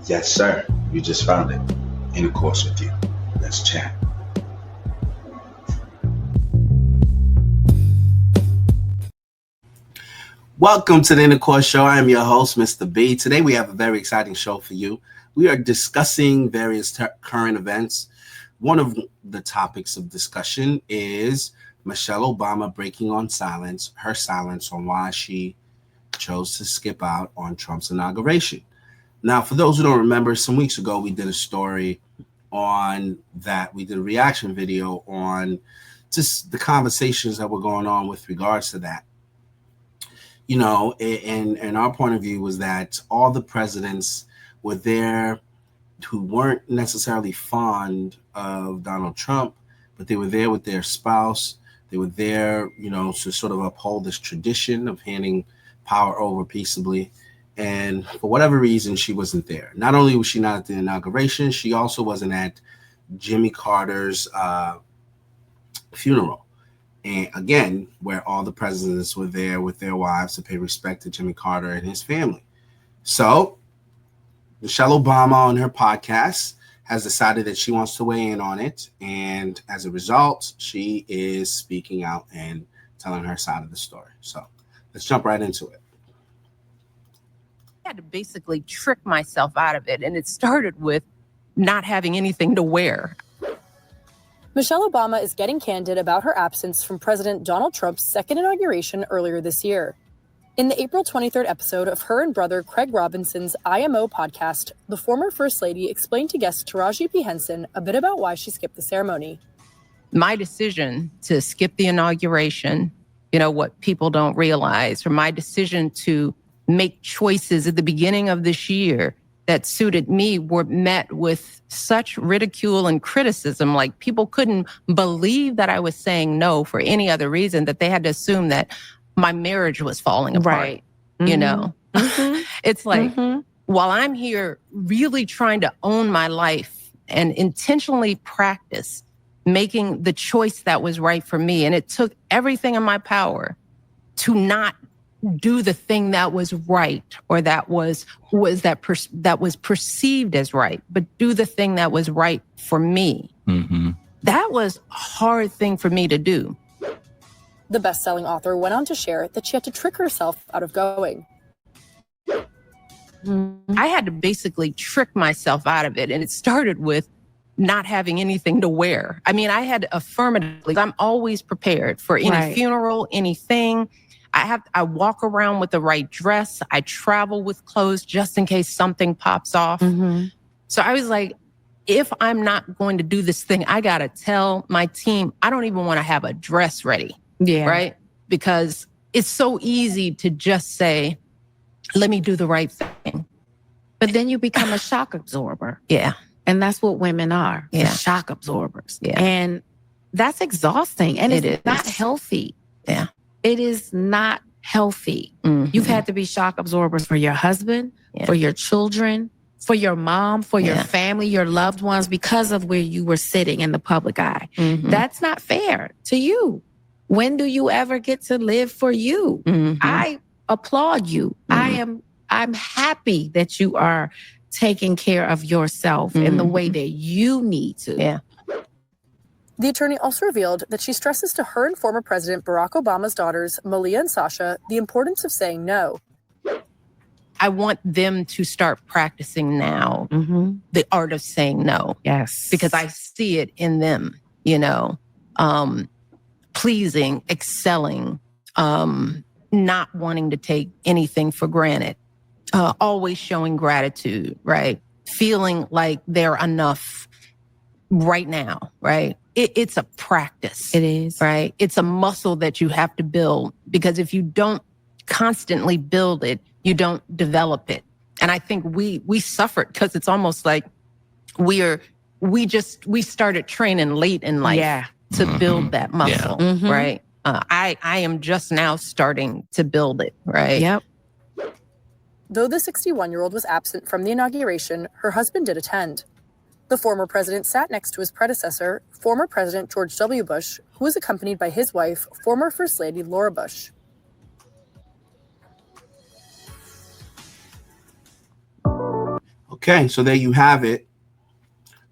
Yes, sir. You just found it. Intercourse with you. Let's chat. Welcome to the Intercourse Show. I am your host, Mr. B. Today we have a very exciting show for you. We are discussing various current events. One of the topics of discussion is Michelle Obama breaking her silence on why she chose to skip out on Trump's inauguration. Now, for those who don't remember, some weeks ago we did a story on that. We did a reaction video on just the conversations that were going on with regards to that. You know, and our point of view was that all the presidents were there who weren't necessarily fond of Donald Trump, but they were there with their spouse. They were there, you know, to sort of uphold this tradition of handing power over peaceably. And for whatever reason, she wasn't there. Not only was she not at the inauguration, she also wasn't at Jimmy Carter's funeral. And again, where all the presidents were there with their wives to pay respect to Jimmy Carter and his family. So Michelle Obama on her podcast has decided that she wants to weigh in on it. And as a result, she is speaking out and telling her side of the story. So let's jump right into it. I had to basically trick myself out of it. And it started with not having anything to wear. Michelle Obama is getting candid about her absence from President Donald Trump's second inauguration earlier this year. In the April 23rd episode of her and brother Craig Robinson's IMO podcast, the former First Lady explained to guest Taraji P. Henson a bit about why she skipped the ceremony. My decision to skip the inauguration, you know, what people don't realize, or my decision to make choices at the beginning of this year that suited me were met with such ridicule and criticism. Like, people couldn't believe that I was saying no for any other reason, that they had to assume that my marriage was falling apart. Right. You know, it's like, while I'm here really trying to own my life and intentionally practice making the choice that was right for me, and it took everything in my power to not do the thing that was right, or that was perceived as right, but do the thing that was right for me. That was a hard thing for me to do. The best-selling author went on to share that she had to trick herself out of going. I had to basically trick myself out of it. And it started with not having anything to wear. I mean, I had affirmatively, I'm always prepared for any funeral, anything. I walk around with the right dress. I travel with clothes just in case something pops off. So I was like, if I'm not going to do this thing, I got to tell my team, I don't even want to have a dress ready. Right? Because it's so easy to just say, let me do the right thing. But then you become a shock absorber. Yeah. And that's what women are. Yeah. Shock absorbers. Yeah. And that's exhausting. And it's not healthy. Yeah. It is not healthy. You've had to be shock absorbers for your husband, for your children, for your mom, for your family, your loved ones, because of where you were sitting in the public eye. That's not fair to you. When do you ever get to live for you? I applaud you. I'm happy that you are taking care of yourself in the way that you need to. Yeah. The attorney also revealed that she stresses to her and former President Barack Obama's daughters, Malia and Sasha, the importance of saying no. I want them to start practicing now the art of saying no. Yes. Because I see it in them, you know, pleasing, excelling, not wanting to take anything for granted, always showing gratitude, right? Feeling like they're enough right now, right? It's a practice. It is. Right? It's a muscle that you have to build, because if you don't constantly build it, you don't develop it. And I think we suffered because it's almost like we started training late in life to build that muscle, right? I am just now starting to build it, right? Yep. Though the 61-year-old was absent from the inauguration, her husband did attend. The former president sat next to his predecessor, former President George W. Bush, who was accompanied by his wife, former First Lady Laura Bush. Okay, so there you have it.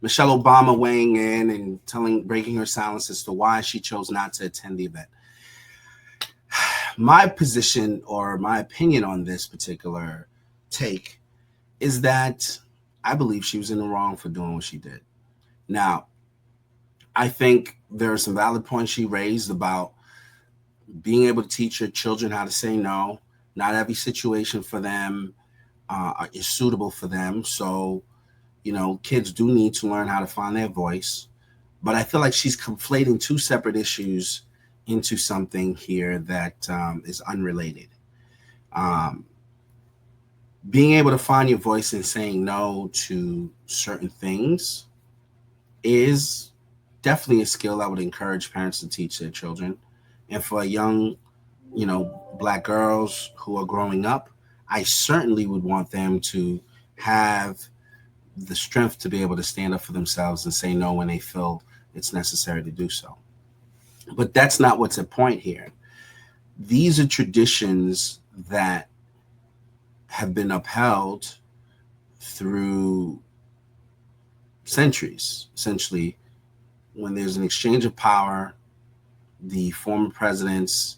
Michelle Obama weighing in and breaking her silence as to why she chose not to attend the event. My position or my opinion on this particular take is that I believe she was in the wrong for doing what she did. Now, I think there are some valid points she raised about being able to teach your children how to say no. Not every situation for them is suitable for them. So, kids do need to learn how to find their voice. But I feel like she's conflating two separate issues into something here that is unrelated. Being able to find your voice and saying no to certain things is definitely a skill I would encourage parents to teach their children. And for young, Black girls who are growing up, I certainly would want them to have the strength to be able to stand up for themselves and say no when they feel it's necessary to do so. But that's not what's at point here. These are traditions that have been upheld through centuries. Essentially, when there's an exchange of power, the former presidents,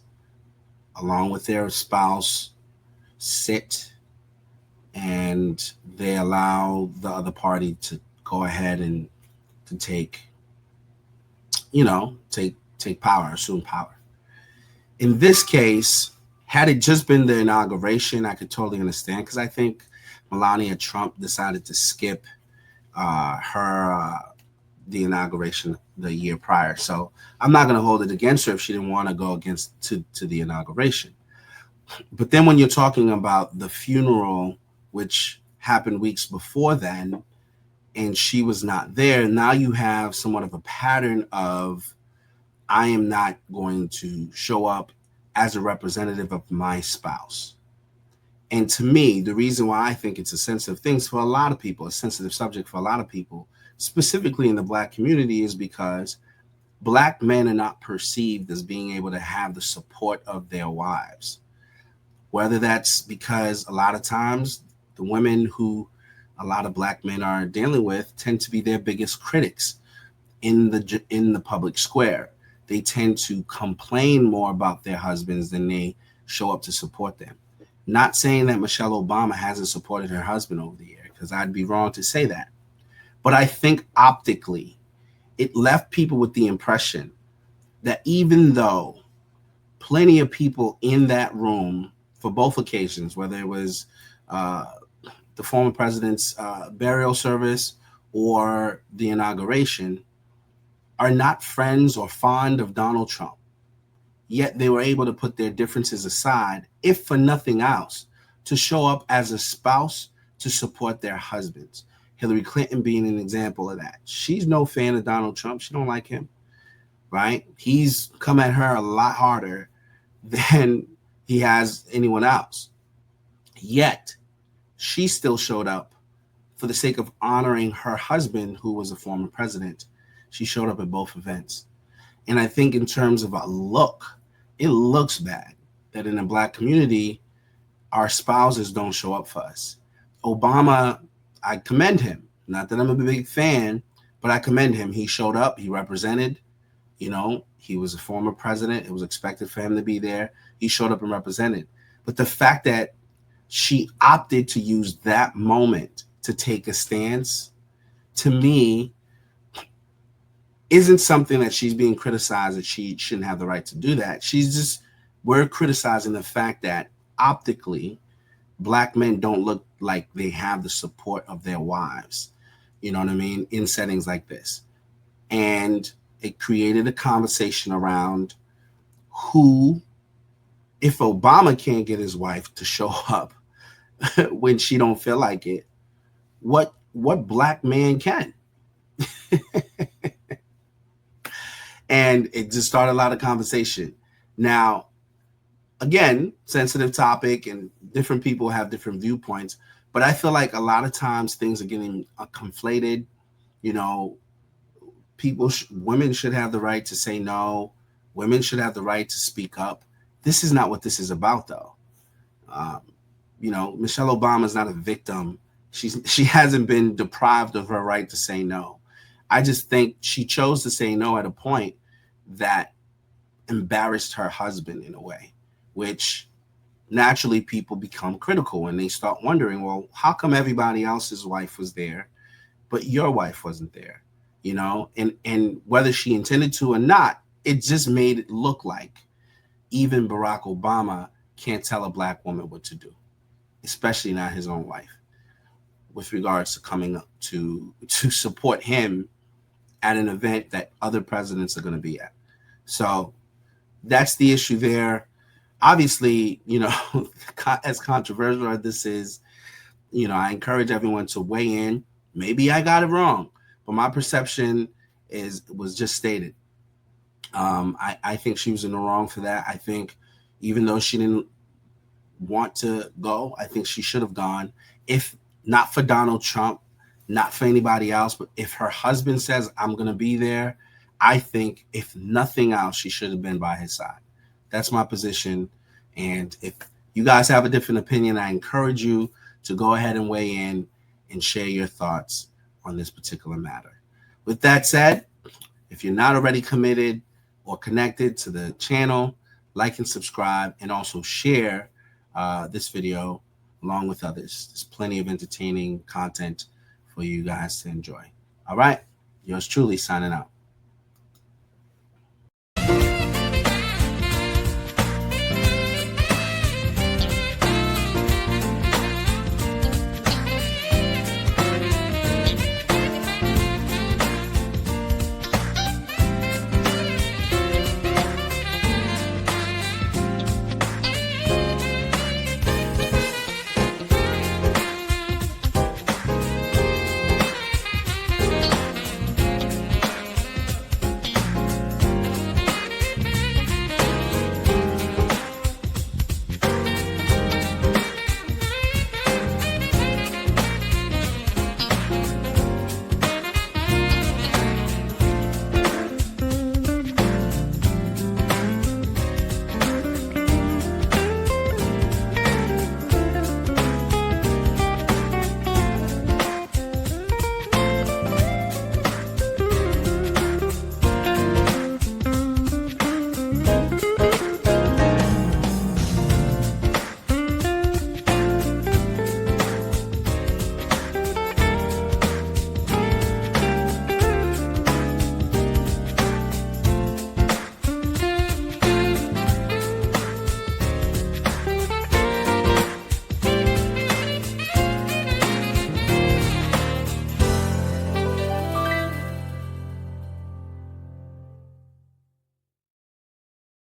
along with their spouse, sit and they allow the other party to go ahead and to take power, assume power. In this case, had it just been the inauguration, I could totally understand, because I think Melania Trump decided to skip the inauguration the year prior. So I'm not going to hold it against her if she didn't want to go to the inauguration. But then when you're talking about the funeral, which happened weeks before then, and she was not there, now you have somewhat of a pattern of, I am not going to show up as a representative of my spouse. And to me, the reason why I think it's a sensitive thing for a lot of people, a sensitive subject for a lot of people, specifically in the Black community, is because Black men are not perceived as being able to have the support of their wives. Whether that's because a lot of times the women who a lot of Black men are dealing with tend to be their biggest critics in the public square. They tend to complain more about their husbands than they show up to support them. Not saying that Michelle Obama hasn't supported her husband over the year, because I'd be wrong to say that. But I think optically, it left people with the impression that even though plenty of people in that room for both occasions, whether it was the former president's burial service or the inauguration, are not friends or fond of Donald Trump. Yet they were able to put their differences aside, if for nothing else, to show up as a spouse to support their husbands. Hillary Clinton being an example of that. She's no fan of Donald Trump. She don't like him, right? He's come at her a lot harder than he has anyone else. Yet she still showed up for the sake of honoring her husband, who was a former president. She showed up at both events. And I think in terms of a look, it looks bad that in the Black community, our spouses don't show up for us. Obama, I commend him. Not that I'm a big fan, but I commend him. He showed up. He represented. He was a former president. It was expected for him to be there. He showed up and represented. But the fact that she opted to use that moment to take a stance, to me, isn't something that she's being criticized that she shouldn't have the right to do that. We're criticizing the fact that optically, Black men don't look like they have the support of their wives, you know what I mean, in settings like this. And it created a conversation around who, if Obama can't get his wife to show up when she don't feel like it, what Black man can? And it just started a lot of conversation. Now, again, sensitive topic, and different people have different viewpoints, but I feel like a lot of times things are getting conflated. Women should have the right to say no. Women should have the right to speak up. This is not what this is about, though. Michelle Obama is not a victim. she hasn't been deprived of her right to say no. I just think she chose to say no at a point that embarrassed her husband in a way, which naturally people become critical and they start wondering, well, how come everybody else's wife was there, but your wife wasn't there? You know, and whether she intended to or not, it just made it look like even Barack Obama can't tell a black woman what to do, especially not his own wife, with regards to coming up to support him at an event that other presidents are going to be at. So that's the issue there. Obviously, you know, as controversial as this is, you know, I encourage everyone to weigh in. Maybe I got it wrong, but my perception was just stated. I think she was in the wrong for that. I think even though she didn't want to go, I think she should have gone. If not for Donald Trump, not for anybody else, but if her husband says, I'm going to be there, I think if nothing else, she should have been by his side. That's my position. And if you guys have a different opinion, I encourage you to go ahead and weigh in and share your thoughts on this particular matter. With that said, if you're not already committed or connected to the channel, like and subscribe, and also share this video along with others. There's plenty of entertaining content for you guys to enjoy. All right, yours truly signing out.